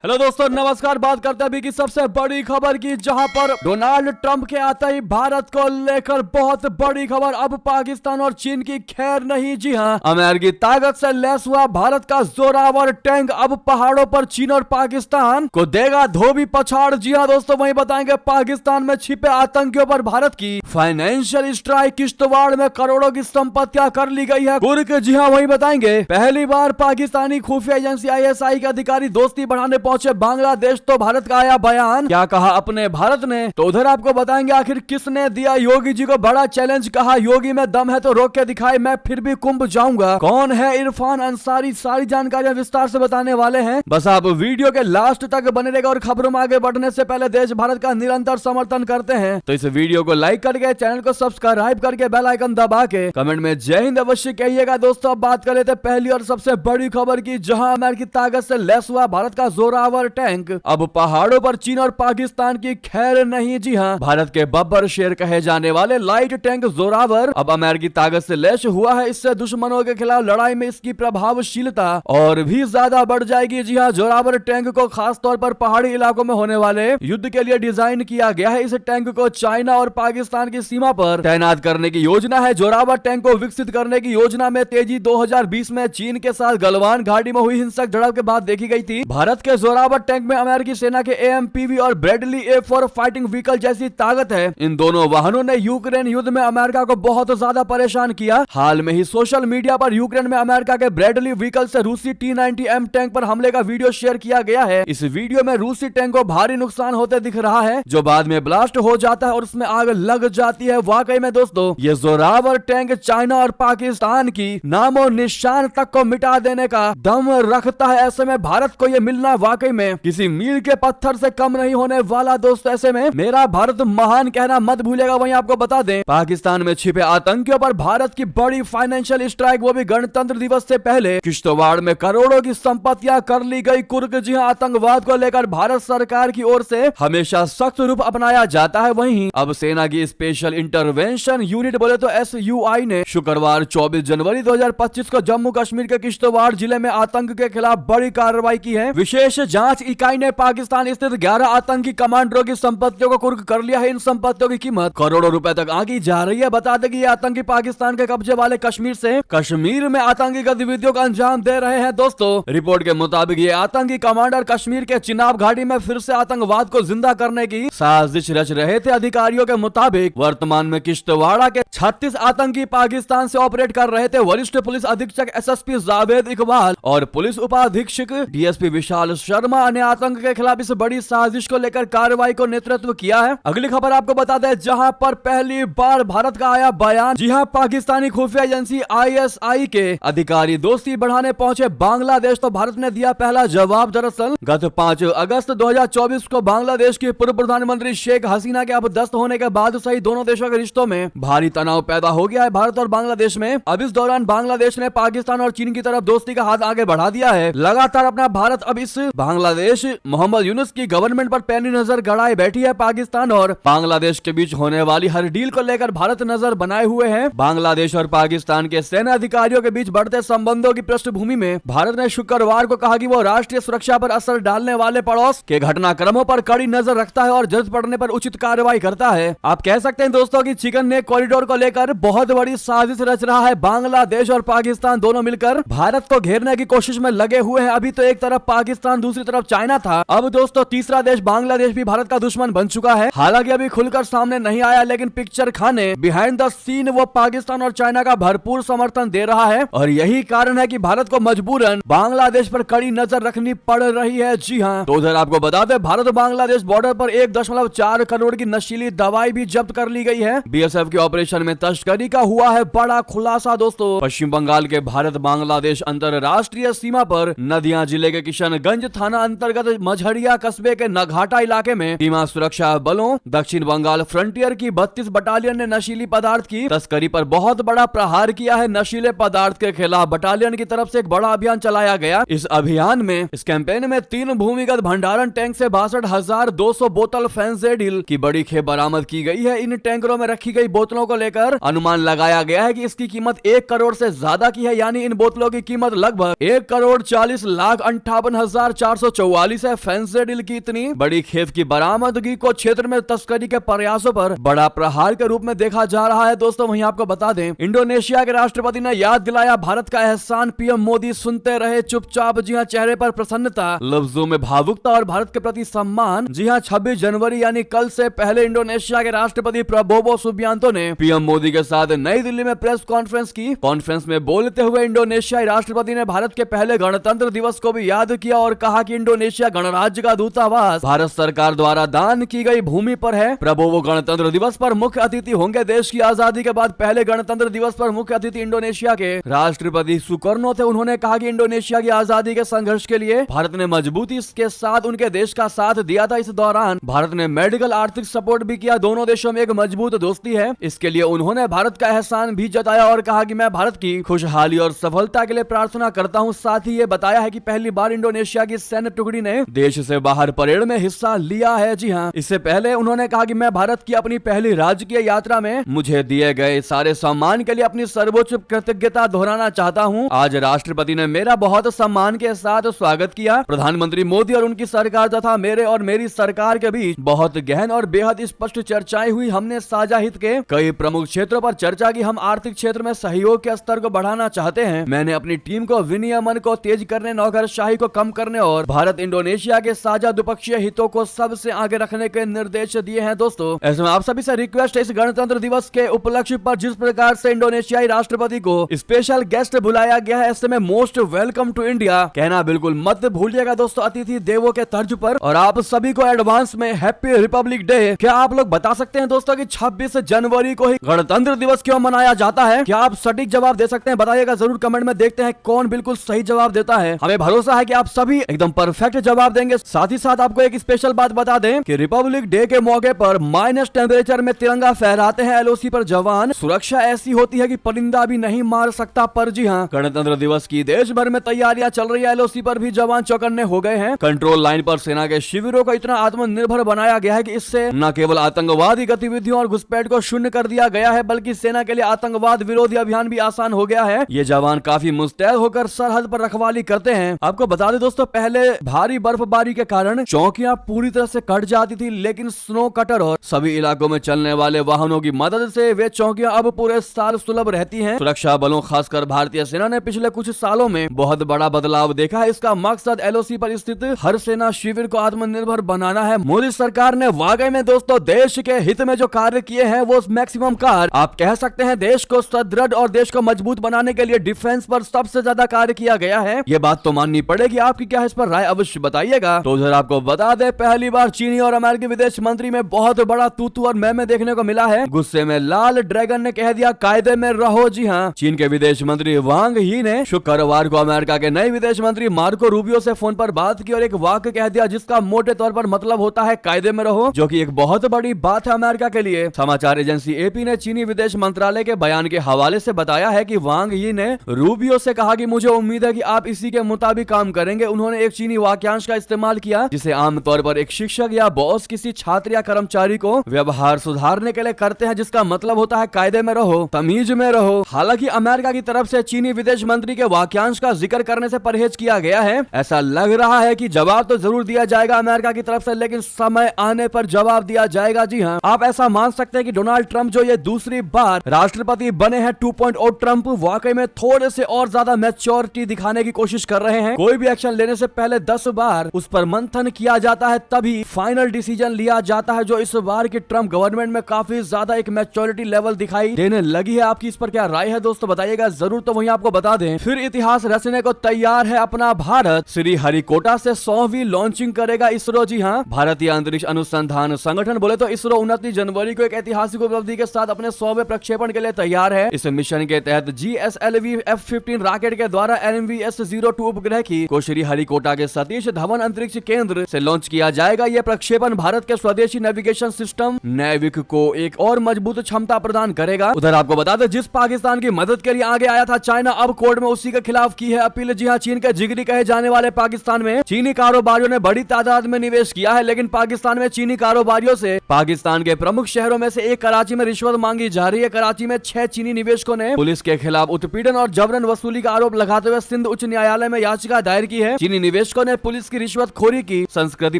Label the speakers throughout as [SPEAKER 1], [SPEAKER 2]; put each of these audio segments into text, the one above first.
[SPEAKER 1] Hello दोस्तों, नमस्कार। बात करते हैं अभी की सबसे बड़ी खबर की, जहां पर डोनाल्ड ट्रंप के आते ही भारत को लेकर बहुत बड़ी खबर। अब पाकिस्तान और चीन की खैर नहीं। जी हां, अमेरिकी ताकत से लैस हुआ भारत का जोरावर टैंक अब पहाड़ों पर चीन और पाकिस्तान को देगा धोबी पछाड़। जी हां दोस्तों, वही बताएंगे पाकिस्तान में छिपे आतंकियों पर भारत की फाइनेंशियल स्ट्राइक। किश्तवाड़ में करोड़ों की संपत्तियां कर ली गई है कुर्क। जी हां, वही बताएंगे पहली बार पाकिस्तानी खुफिया एजेंसी ISI के अधिकारी दोस्ती बढ़ाने पहुंचे बांग्लादेश, तो भारत का आया बयान। क्या कहा अपने भारत ने, तो उधर आपको बताएंगे आखिर किसने दिया योगी जी को बड़ा चैलेंज। कहा योगी में दम है तो रोक के दिखाए, मैं फिर भी कुंभ जाऊंगा। कौन है इरफान अंसारी, सारी जानकारियां विस्तार से बताने वाले हैं। बस आप वीडियो के लास्ट तक बने रहेगा। और खबरों में आगे बढ़ने से पहले देश भारत का निरंतर समर्थन करते हैं तो इस वीडियो को लाइक करके, चैनल को सब्सक्राइब करके, बेल आइकन दबा के कमेंट में जय हिंद अवश्य कहिएगा। दोस्तों अब बात कर लेते हैं पहली और सबसे बड़ी खबर की, जहां अमेरिकी ताकत से लैस हुआ भारत का जोरावर टैंक अब पहाड़ों पर चीन और पाकिस्तान की खैर नहीं। जी हां, भारत के बब्बर शेर कहे जाने वाले लाइट टैंक जोरावर अब अमेरिकी ताकत से लैस हुआ है। इससे दुश्मनों के खिलाफ लड़ाई में इसकी प्रभावशीलता और भी ज्यादा बढ़ जाएगी। जी हां, जोरावर टैंक को खास तौर पर पहाड़ी इलाकों में होने वाले युद्ध के लिए डिजाइन किया गया है। इस टैंक को चाइना और पाकिस्तान की सीमा पर तैनात करने की योजना है। जोरावर टैंक को विकसित करने की योजना में तेजी 2020 में चीन के साथ गलवान घाटी में हुई हिंसक झड़प के बाद देखी गई थी। भारत के जोरावर टैंक में अमेरिकी सेना के AMPV और ब्रैडली A4 फाइटिंग व्हीकल जैसी ताकत है। इन दोनों वाहनों ने यूक्रेन युद्ध में अमेरिका को बहुत ज्यादा परेशान किया। हाल में ही सोशल मीडिया पर यूक्रेन में अमेरिका के ब्रैडली व्हीकल से रूसी T-90M टैंक पर हमले का वीडियो शेयर किया गया है। इस वीडियो में रूसी टैंक को भारी नुकसान होते दिख रहा है, जो बाद में ब्लास्ट हो जाता है और उसमें आग लग जाती है। वाकई में दोस्तों, ये जोरावर टैंक चाइना और पाकिस्तान की नामो निशान तक को मिटा देने का दम रखता है। ऐसे में भारत को यह मिलना वाकई में किसी मील के पत्थर से कम नहीं होने वाला। दोस्तों ऐसे में मेरा भारत महान कहना मत भूलेगा। वहीं आपको बता दें, पाकिस्तान में छिपे आतंकियों पर भारत की बड़ी फाइनेंशियल स्ट्राइक, वो भी गणतंत्र दिवस से पहले। किश्तवाड़ में करोड़ों की संपत्तियां कर ली गई कुर्क। जी हां, आतंकवाद को लेकर भारत सरकार की ओर से हमेशा सख्त रूप अपनाया जाता है। वहीं अब सेना की स्पेशल इंटरवेंशन यूनिट बोले तो SUI ने शुक्रवार 24 जनवरी 2025 को जम्मू कश्मीर के किश्तवाड़ जिले में आतंक के खिलाफ बड़ी कार्रवाई की है। विशेष जांच इकाई ने पाकिस्तान स्थित 11 आतंकी कमांडरों की संपत्तियों को कुर्क कर लिया है। इन संपत्तियों की कीमत करोड़ों रुपए तक आंकी जा रही है। बता दें कि ये आतंकी पाकिस्तान के कब्जे वाले कश्मीर से कश्मीर में आतंकी गतिविधियों का अंजाम दे रहे हैं। दोस्तों रिपोर्ट के मुताबिक ये आतंकी कमांडर कश्मीर के चिनाब घाटी में फिर से आतंकवाद को जिंदा करने की साजिश रच रहे थे। अधिकारियों के मुताबिक वर्तमान में किश्तवाड़ा के 36 आतंकी पाकिस्तान से ऑपरेट कर रहे थे। वरिष्ठ पुलिस अधीक्षक SSP जावेद इकबाल और पुलिस उपाधीक्षक DSP विशाल शर्मा ने आतंक के खिलाफ इस बड़ी साजिश को लेकर कार्रवाई को नेतृत्व किया है। अगली खबर आपको बता दें, जहां पर पहली बार भारत का आया बयान। जी हां, पाकिस्तानी खुफिया एजेंसी ISI के अधिकारी दोस्ती बढ़ाने पहुंचे बांग्लादेश, तो भारत ने दिया पहला जवाब। दरअसल गत 5 अगस्त 2024 को बांग्लादेश की पूर्व प्रधानमंत्री शेख हसीना के अब दस्त होने के बाद सही दोनों देशों के रिश्तों में भारी तनाव पैदा हो गया है, भारत और बांग्लादेश में। अब इस दौरान बांग्लादेश ने पाकिस्तान और चीन की तरफ दोस्ती का हाथ आगे बढ़ा दिया है। लगातार अपना भारत अब इस बांग्लादेश मोहम्मद यूनुस की गवर्नमेंट पर पैनी नजर गड़ाए बैठी है। पाकिस्तान और बांग्लादेश के बीच होने वाली हर डील को लेकर भारत नजर बनाए हुए है। बांग्लादेश और पाकिस्तान के सेना अधिकारियों के बीच बढ़ते संबंधों की पृष्ठभूमि में भारत ने शुक्रवार को कहा कि वो राष्ट्रीय सुरक्षा पर असर डालने वाले पड़ोस के घटनाक्रमों पर कड़ी नजर रखता है और जरूरत पड़ने पर उचित कार्रवाई करता है। आप कह सकते हैं दोस्तों कि चिकन नेक कॉरिडोर को लेकर बहुत बड़ी साजिश रच रहा है। बांग्लादेश और पाकिस्तान दोनों मिलकर भारत को घेरने की कोशिश में लगे हुए हैं। अभी तो एक तरफ पाकिस्तान, दूसरी तरफ चाइना था। अब दोस्तों तीसरा देश बांग्लादेश भी भारत का दुश्मन बन चुका है। हालांकि अभी खुलकर सामने नहीं आया, लेकिन पिक्चर खाने बिहाइंड द सीन वो पाकिस्तान और चाइना का भरपूर समर्थन दे रहा है और यही कारण है कि भारत को मजबूरन बांग्लादेश पर कड़ी नजर रखनी पड़ रही है। जी हां, तो उधर आपको बता दें, भारत बांग्लादेश बॉर्डर पर 1.4 करोड़ की नशीली दवाई भी जब्त कर ली गई है। BSF के ऑपरेशन में तस्करी का हुआ है बड़ा खुलासा। दोस्तों पश्चिम बंगाल के भारत बांग्लादेश अंतरराष्ट्रीय सीमा पर नदियां जिले के किशनगंज थाना अंतर्गत मझड़िया कस्बे के नघाटा इलाके में सीमा सुरक्षा बलों दक्षिण बंगाल फ्रंटियर की 32 बटालियन ने नशीली पदार्थ की तस्करी पर बहुत बड़ा प्रहार किया है। नशीले पदार्थ के खिलाफ बटालियन की तरफ से एक बड़ा अभियान चलाया गया। इस अभियान में इस कैंपेन में 3 भूमिगत भंडारण टैंक से 62,200 बोतल फेंजेडिल की बड़ी खेप बरामद की गई है। इन टैंकरों में रखी गई बोतलों को लेकर अनुमान लगाया गया है कि इसकी कीमत 1 करोड़ से ज्यादा की है, यानी इन बोतलों की कीमत लगभग 1,40,58,400 444 है। फैंसी डील की इतनी बड़ी खेप की बरामदगी को क्षेत्र में तस्करी के प्रयासों पर बड़ा प्रहार के रूप में देखा जा रहा है। दोस्तों वहीं आपको बता दें, इंडोनेशिया के राष्ट्रपति ने याद दिलाया भारत का एहसान। पीएम मोदी सुनते रहे चुपचाप। जी हाँ, चेहरे पर प्रसन्नता, लफ्जों में भावुकता और भारत के प्रति सम्मान। जी हाँ, 26 जनवरी यानी कल से पहले इंडोनेशिया के राष्ट्रपति प्रबोवो सुबियांतो ने पीएम मोदी के साथ नई दिल्ली में प्रेस कॉन्फ्रेंस की। कॉन्फ्रेंस में बोलते हुए इंडोनेशियाई राष्ट्रपति ने भारत के पहले गणतंत्र दिवस को भी याद किया और कहा कि इंडोनेशिया गणराज्य का दूतावास भारत सरकार द्वारा दान की गई भूमि पर है। प्रबोवो गणतंत्र दिवस पर मुख्य अतिथि होंगे। देश की आजादी के बाद पहले गणतंत्र दिवस पर मुख्य अतिथि इंडोनेशिया के राष्ट्रपति सुकर्नो थे। उन्होंने कहा कि इंडोनेशिया की आजादी के संघर्ष के लिए भारत ने मजबूती के साथ उनके देश का साथ दिया था। इस दौरान भारत ने मेडिकल आर्थिक सपोर्ट भी किया। दोनों देशों में एक मजबूत दोस्ती है। इसके लिए उन्होंने भारत का एहसान भी जताया और कहा कि मैं भारत की खुशहाली और सफलता के लिए प्रार्थना करता हूं। साथ ही ये बताया है कि पहली बार इंडोनेशिया की सैन्य टुकड़ी ने देश से बाहर परेड में हिस्सा लिया है। जी हां, इससे पहले उन्होंने कहा कि मैं भारत की अपनी पहली राजकीय यात्रा में मुझे दिए गए सारे सम्मान के लिए अपनी सर्वोच्च कृतज्ञता दोहराना चाहता हूं। आज राष्ट्रपति ने मेरा बहुत सम्मान के साथ स्वागत किया। प्रधानमंत्री मोदी और उनकी सरकार तथा मेरे और मेरी सरकार के बीच बहुत गहन और बेहद स्पष्ट चर्चाएं हुई। हमने साझा हित के कई प्रमुख क्षेत्रों पर चर्चा की। हम आर्थिक क्षेत्र में सहयोग के स्तर को बढ़ाना चाहते हैं। मैंने अपनी टीम को विनियमन को तेज करने, नौकरशाही को कम करने और भारत इंडोनेशिया के साझा द्विपक्षीय हितों को सबसे आगे रखने के निर्देश दिए हैं। दोस्तों ऐसे में आप सभी से रिक्वेस्ट है, इस गणतंत्र दिवस के उपलक्ष्य पर जिस प्रकार से इंडोनेशियाई राष्ट्रपति को स्पेशल गेस्ट बुलाया गया है, ऐसे में मोस्ट वेलकम टू इंडिया कहना बिल्कुल मत भूलिएगा दोस्तों, अतिथि देवो के तर्ज पर। और आप सभी को एडवांस में हैप्पी रिपब्लिक डे। क्या आप लोग बता सकते हैं दोस्तों कि 26 जनवरी को ही गणतंत्र दिवस क्यों मनाया जाता है? क्या आप सटीक जवाब दे सकते हैं? बताइएगा जरूर कमेंट में। देखते हैं कौन बिल्कुल सही जवाब देता है। हमें भरोसा है कि आप सभी एकदम परफेक्ट जवाब देंगे। साथ ही साथ आपको एक स्पेशल बात बता दें कि रिपब्लिक डे के मौके पर माइनस टेम्परेचर में तिरंगा फहराते हैं एलओसी पर जवान। सुरक्षा ऐसी होती है कि परिंदा भी नहीं मार सकता। पर जी हाँ, गणतंत्र दिवस की देश भर में तैयारियां चल रही है। एलओसी पर भी जवान चौकन्ने हो गए हैं। कंट्रोल लाइन पर सेना के शिविरों को इतना आत्मनिर्भर बनाया गया है कि इससे न केवल आतंकवादी गतिविधियों और घुसपैठ को शून्य कर दिया गया है, बल्कि सेना के लिए आतंकवाद विरोधी अभियान भी आसान हो गया है। ये जवान काफी मुस्तैद होकर सरहद पर रखवाली करते हैं। आपको बता दें दोस्तों, पहले भारी बर्फबारी के कारण चौकियां पूरी तरह से कट जाती थी, लेकिन स्नो कटर और सभी इलाकों में चलने वाले वाहनों की मदद से वे चौकियां अब पूरे साल सुलभ रहती हैं। सुरक्षा बलों खासकर भारतीय सेना ने पिछले कुछ सालों में बहुत बड़ा बदलाव देखा है। इसका मकसद एलओसी पर स्थित हर सेना शिविर को आत्मनिर्भर बनाना है। मोदी सरकार ने वाकई में दोस्तों देश के हित में जो कार्य किए हैं वो मैक्सिमम कार्य आप कह सकते हैं। देश को सुदृढ़ और देश को मजबूत बनाने के लिए डिफेंस पर सबसे ज्यादा कार्य किया गया है। ये बात तो माननी पड़ेगी। आपकी क्या है इस पर राय, अवश्य बताइएगा। तो उधर आपको बता दे, पहली बार चीनी और अमेरिकी विदेश मंत्री में बहुत बड़ा तूतू और मैं देखने को मिला है। गुस्से में लाल ड्रैगन ने कह दिया कायदे में रहो। जी हाँ, चीन के विदेश मंत्री वांग ही ने शुक्रवार को अमेरिका के नए विदेश मंत्री मार्को रूबियो से फोन पर बात की और एक वाक्य कह दिया जिसका मोटे तौर पर मतलब होता है कायदे में रहो, जो कि एक बहुत बड़ी बात है अमेरिका के लिए। समाचार एजेंसी एपी ने चीनी विदेश मंत्रालय के बयान के हवाले से बताया है कि वांग ही ने रूबियो से कहा कि मुझे उम्मीद है कि आप इसी के मुताबिक काम करेंगे। उन्होंने एक चीनी वाक्यांश का इस्तेमाल किया जिसे आमतौर पर एक शिक्षक या बॉस किसी छात्र या कर्मचारी को व्यवहार सुधारने के लिए करते हैं, जिसका मतलब होता है कायदे में रहो, तमीज में रहो। हालांकि अमेरिका की तरफ से चीनी विदेश मंत्री के वाक्यांश का जिक्र करने से परहेज किया गया है। ऐसा लग रहा है कि जवाब तो जरूर दिया जाएगा अमेरिका की तरफ से, लेकिन समय आने पर जवाब दिया जाएगा। जी हाँ, आप ऐसा मान सकते हैं कि डोनाल्ड ट्रंप जो ये दूसरी बार राष्ट्रपति बने हैं 2.0 ट्रंप वाकई में थोड़े से और ज्यादा मैच्योरिटी दिखाने की कोशिश कर रहे हैं। कोई भी एक्शन लेने से पहले 10 बार उस पर मंथन किया जाता है, तभी फाइनल डिसीजन लिया जाता है, जो इस बार की ट्रंप गवर्नमेंट में काफी ज्यादा एक मैच्योरिटी लेवल दिखाई देने लगी है। आपकी इस पर क्या राय है दोस्तों, बताइएगा जरूर। तो वहीं आपको बता दें, फिर इतिहास रचने को तैयार है अपना भारत। श्री हरिकोटा से 100वीं लॉन्चिंग करेगा इसरो। जी हाँ, भारतीय अंतरिक्ष अनुसंधान संगठन बोले तो इसरो 29 जनवरी को एक ऐतिहासिक उपलब्धि के साथ अपने 100वें प्रक्षेपण के लिए तैयार है। इस मिशन के तहत GSLV F-15 रॉकेट के द्वारा NVS-02 उपग्रह को श्री हरिकोटा के सतीश धवन अंतरिक्ष केंद्र से लॉन्च किया जाएगा। यह प्रक्षेपण भारत के स्वदेशी नेविगेशन सिस्टम नेविक को एक और मजबूत क्षमता प्रदान करेगा। उधर आपको बता दें, जिस पाकिस्तान की मदद के लिए आगे आया था चाइना, अब कोर्ट में उसी के खिलाफ की है अपील। जी हाँ, चीन के जिगरी कहे जाने वाले पाकिस्तान में चीनी कारोबारियों ने बड़ी तादाद में निवेश किया है, लेकिन पाकिस्तान में चीनी कारोबारियों से पाकिस्तान के प्रमुख शहरों में से एक कराची में रिश्वत मांगी जा रही है। कराची में 6 चीनी निवेशकों ने पुलिस के खिलाफ उत्पीड़न और जबरन वसूली का आरोप लगाते हुए सिंध उच्च न्यायालय में याचिका दायर की है। चीनी निवेशकों ने पुलिस की रिश्वतखोरी की संस्कृति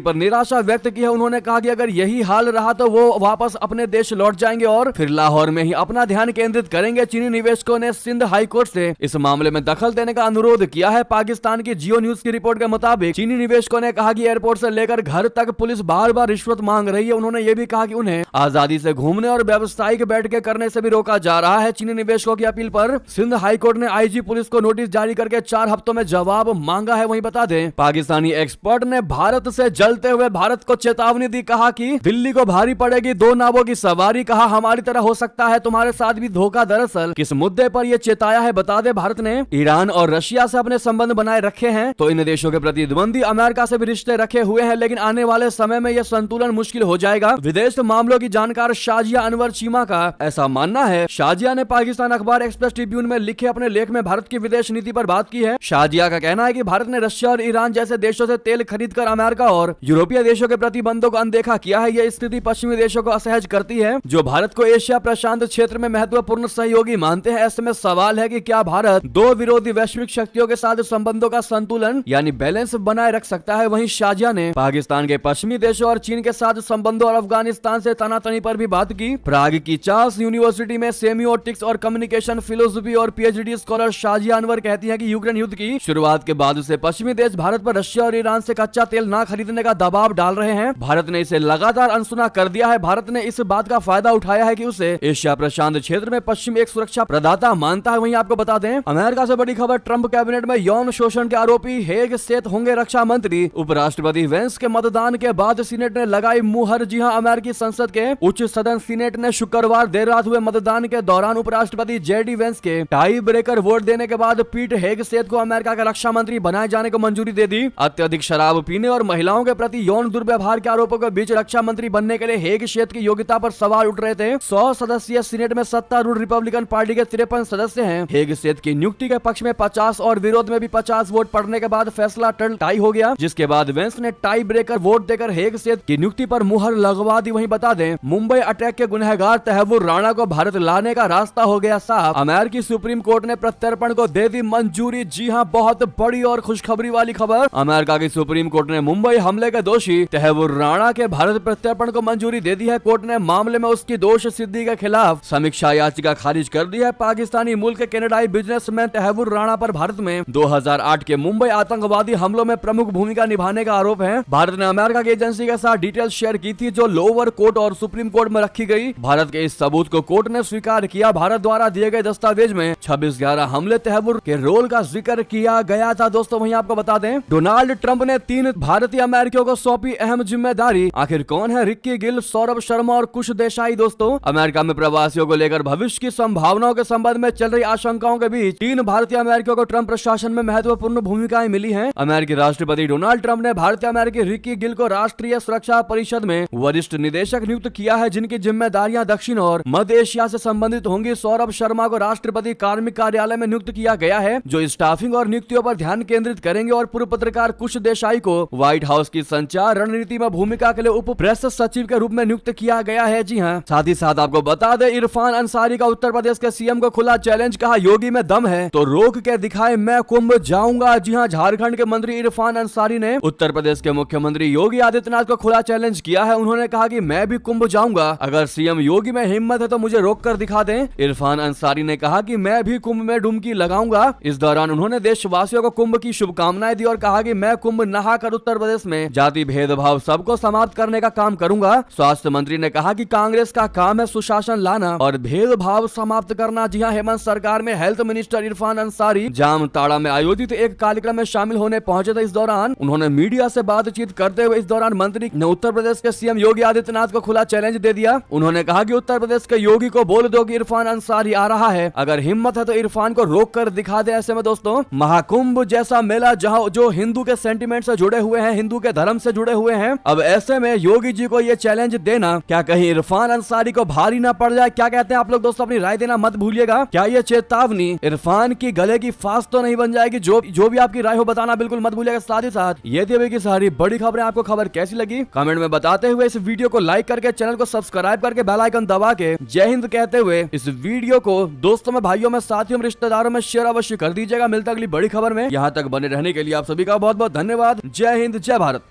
[SPEAKER 1] पर निराशा व्यक्त की है। उन्होंने कहा कि अगर यही हाल रहा तो वो वापस अपने देश लौट जाएंगे और फिर लाहौर में ही अपना ध्यान केंद्रित करेंगे। चीनी निवेशकों ने सिंध हाईकोर्ट से इस मामले में दखल देने का अनुरोध किया है। पाकिस्तान की जियो न्यूज की रिपोर्ट के मुताबिक चीनी निवेशकों ने कहा कि एयरपोर्ट से लेकर घर तक पुलिस बार बार रिश्वत मांग रही है। उन्होंने ये भी कहा कि उन्हें आजादी से घूमने और व्यावसायिक बैठकें करने से भी रोका जा रहा है। चीनी निवेशकों की अपील पर सिंध हाईकोर्ट ने आईजी पुलिस को नोटिस जारी करके 4 हफ्तों में जवाब मांगा है। वहीं बता दें, पाकिस्तानी एक्सपर्ट ने भारत से जलते हुए भारत को चेतावनी दी। कहा कि दिल्ली को भारी पड़ेगी 2 नावों की सवारी। कहा हमारी तरह हो सकता है तुम्हारे साथ भी धोखा। दरअसल किस मुद्दे पर यह चेताया है बता दें, भारत ने ईरान और रशिया से अपने संबंध बनाए रखे हैं तो इन देशों के प्रतिद्वंदी अमेरिका से भी रिश्ते रखे हुए हैं, लेकिन आने वाले समय में यह संतुलन मुश्किल हो जाएगा। विदेश मामलों की जानकार शाजिया अनवर चीमा का ऐसा मानना है। शाजिया ने पाकिस्तान अखबार एक्सप्रेस ट्रिब्यून में लिखे अपने लेख में भारत की विदेश नीति पर बात की है। शाजिया का कहना है कि भारत ने रशिया और ईरान जैसे देशों से तेल खरीदकर अमेरिका और यूरोपीय देशों के प्रतिबंधों को अनदेखा किया है। यह स्थिति पश्चिमी देशों को असहज करती है जो भारत को एशिया प्रशांत क्षेत्र में महत्वपूर्ण सहयोगी मानते हैं। ऐसे में सवाल है कि क्या भारत 2 विरोधी वैश्विक शक्तियों के साथ संबंधों का संतुलन यानी बैलेंस बनाए रख सकता है। वहीं शाजिया ने पाकिस्तान के पश्चिमी देशों और चीन के साथ संबंधों और अफगानिस्तान से तनातनी पर भी बात की। प्राग की चार्ल्स यूनिवर्सिटी में सेमियोटिक्स और कम्युनिकेशन फिलोसफी और पीएचडी स्कॉलर शाजिया अनवर कहती हैं कि यूक्रेन युद्ध की शुरुआत के बाद से पश्चिमी देश भारत पर रशिया और ईरान से कच्चा तेल ना खरीदने का दबाव डाल रहे हैं। भारत ने इसे लगातार अनसुना कर दिया है। भारत ने इस बात का फायदा उठाया है कि उसे एशिया प्रशांत क्षेत्र में पश्चिम एक सुरक्षा प्रदाता मानता है। वहीं आपको बता दें, अमेरिका से बड़ी खबर, ट्रंप कैबिनेट में यौन शोषण के आरोपी हेग सेथ होंगे रक्षा मंत्री। उपराष्ट्रपति वेंस के मतदान के बाद सीनेट ने लगाई मुहर। जी हां, अमेरिकी संसद के उच्च सदन सीनेट ने शुक्रवार देर रात हुए मतदान के दौरान उपराष्ट्रपति जेडी वेंस के टाई ब्रेकर वोट देने के बाद पीट हेग सेथ को अमेरिका का रक्षा मंत्री बनाए जाने को मंजूरी दे दी। अत्यधिक शराब पीने और महिलाओं के प्रति यौन दुर्व्यवहार के आरोपों के बीच रक्षा मंत्री बनने के लिए हेग सेथ की योग्यता पर सवाल उठ रहे थे। 100 सदस्यीय सीनेट में सत्तारूढ़ रिपब्लिकन पार्टी के 53 सदस्य हैं। हेग सेथ की नियुक्ति के पक्ष में 50 और विरोध में भी 50 वोट पड़ने के बाद फैसला टाई हो गया, जिसके बाद वेंस ने टाई ब्रेकर वोट देकर हेग सेथ की नियुक्ति पर मुहर लगवा दी। वहीं बता दें, मुंबई अटैक के गुनहगार तहव्वुर राणा को भारत लाने का रास्ता हो गया साफ। अमेरिकी सुप्रीम कोर्ट ने प्रत्यर्पण को दे दी मंजूरी। जी हां, बहुत बड़ी और खुशखबरी वाली खबर। अमेरिका की सुप्रीम कोर्ट ने मुंबई हमले के दोषी तहव्वुर राणा के भारत प्रत्यर्पण को मंजूरी दे दी है। कोर्ट ने मामले में उसकी दोष सिद्धि के खिलाफ समीक्षा याचिका खारिज कर दी है। पाकिस्तानी मूल के कनाडाई बिजनेसमैन तहव्वुर राणा पर भारत में 2008 के मुंबई आतंकवादी हमलों में प्रमुख भूमिका निभाने का आरोप है। भारत ने अमेरिका की एजेंसी के साथ डिटेल शेयर की थी जो लोअर कोर्ट और सुप्रीम कोर्ट में रखी गई। भारत के इस सबूत को कोर्ट ने स्वीकार किया। भारत द्वारा दिए गए दस्तावेज में 26/11 हमले तहव्वुर के रोल का जिक्र किया गया था। दोस्तों, वहीं आपको बता दें, डोनाल्ड ट्रंप ने 3 भारतीय अमेरिकियों को सौंपी अहम जिम्मेदारी। आखिर कौन है? रिक्की गिल, सौरभ शर्मा और कुश देसाई। दोस्तों, अमेरिका में प्रवासियों को लेकर भविष्य की संभावनाओं के संबंध में चल रही आशंकाओं के बीच 3 भारतीय अमेरिकियों को ट्रंप प्रशासन में महत्वपूर्ण भूमिकाएं मिली हैं। अमेरिकी राष्ट्रपति डोनाल्ड ट्रंप ने भारतीय अमेरिकी रिक्की गिल को राष्ट्रीय सुरक्षा परिषद में वरिष्ठ निदेशक नियुक्त किया है, जिनकी जिम्मेदारियां दक्षिण और मध्य एशिया से संबंधित होंगी। सौरभ शर्मा को राष्ट्रपति कार्मिक कार्यालय में नियुक्त किया गया है, जो स्टाफिंग और नियुक्तियों पर ध्यान केंद्रित करेंगे। और पूर्व पत्रकार कुश देसाई को व्हाइट हाउस की संचार रणनीति में भूमिका के लिए उप प्रेस सचिव के रूप में नियुक्त किया गया है। जी हाँ, साथ ही साथ आपको बता दें, इरफान अंसारी का उत्तर प्रदेश के सीएम को खुला चैलेंज। कहा, योगी में दम है तो रोक के दिखाए, मैं कुंभ जाऊंगा। जी हाँ, झारखंड के मंत्री इरफान अंसारी ने उत्तर प्रदेश के मुख्यमंत्री योगी आदित्यनाथ को खुला चैलेंज किया है। उन्होंने कहा कि मैं भी कुंभ जाऊंगा, अगर सीएम योगी में हिम्मत है तो मुझे रोक कर दिखा दें। इरफान अंसारी ने कहा कि मैं भी कुंभ में डुबकी लगाऊंगा। इस दौरान उन्होंने देशवासियों को कुंभ की शुभकामनाएं दी और कहा कि मैं कुंभ नहाकर उत्तर प्रदेश में जाति भेदभाव सबको समाप्त करने का काम करूंगा। स्वास्थ्य मंत्री ने कहा कि कांग्रेस का काम है सुशासन लाना और भेदभाव समाप्त करना। जी हां, हेमंत सरकार में हेल्थ मिनिस्टर इरफान अंसारी जामताड़ा में आयोजित एक कार्यक्रम में शामिल होने पहुंचे थे। इस दौरान उन्होंने मीडिया से बातचीत करते हुए इस दौरान मंत्री ने उत्तर प्रदेश के सीएम योगी आदित्यनाथ को खुला चैलेंज दे दिया। उन्होंने कहा कि उत्तर प्रदेश के योगी को बोल दो कि इरफान अंसारी आ रहा है, अगर हिम्मत है तो इरफान को रोक कर दिखा दे। ऐसे में दोस्तों, महाकुंभ जैसा मेला जहां जो हिंदू के सेंटिमेंट से जुड़े हुए हैं, हिंदू के धर्म से जुड़े हुए हैं, अब ऐसे में योगी जी को ये चैलेंज देना क्या कहीं इरफान अंसारी को भारी ना पड़ जाए? क्या कहते हैं आप लोग? दोस्तों, अपनी राय देना मत भूलिएगा। क्या ये चेतावनी इरफान की गले की फांस तो नहीं बन जाएगी? जो भी आपकी राय हो बताना बिल्कुल मत भूलिएगा। साथ ही साथ ये थी अभी की सारी बड़ी खबरें। आपको खबर कैसी लगी कमेंट में बताते हुए इस वीडियो को लाइक करके चैनल को सब्सक्राइब करके बेल आइकन दबा के जय हिंद कहते हुए इस वीडियो को दोस्तों में, भाइयों में, साथियों में, रिश्तेदारों में शेयर अवश्य कर दीजिएगा। मिलता अगली बड़ी खबर में। यहाँ तक बने रहने के लिए आप आप सभी का बहुत बहुत धन्यवाद। जय हिंद, जय भारत।